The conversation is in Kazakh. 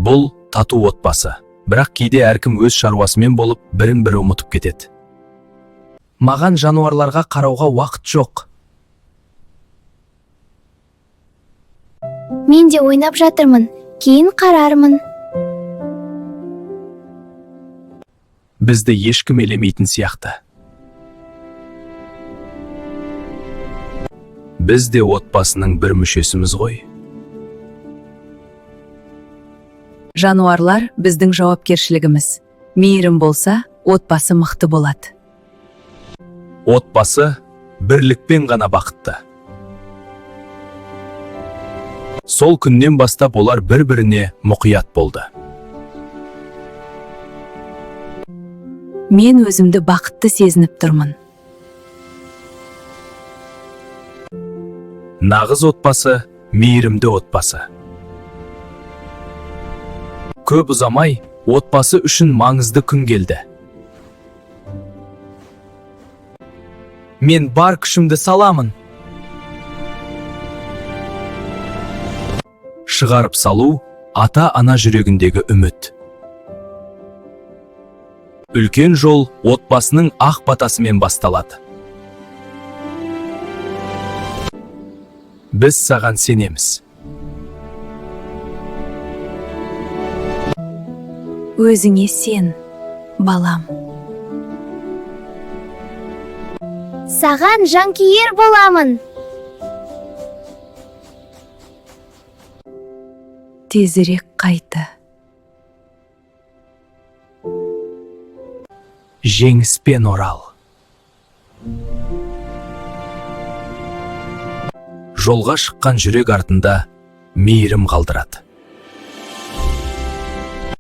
Бұл тату отбасы. Бірақ кейде әркім өз шаруасымен болып, бірін-бірі ұмытып кетеді. Маған жануарларға қарауға уақыт жоқ. Мен де ойнап жатырмын. Кейін қарармын. Бізді ешкім елемейтін сияқты. Біз де отбасының бір мүшесіміз ғой. Жануарлар біздің жауапкершілігіміз. Мейірім болса, отбасы мықты болады. Отбасы бірлікпен ғана бақытты. Сол күннен бастап олар бір-біріне мұқият болды. Мен өзімді бақытты сезініп тұрмын. Нағыз отбасы, мейірімді отбасы. Көп ұзамай, отбасы үшін маңызды күн келді. Мен бар күшімді саламын. Шығарып салу ата-ана жүрегіндегі үміт. Үлкен жол отбасының ақ батасымен басталады. Біз саған сенеміз. Өзіңе сен, балам. Саған жанкүйер боламын. Тезірек қайты. Жеңіспен орал. Жолға шыққан жүрек артында мейірім қалдырады.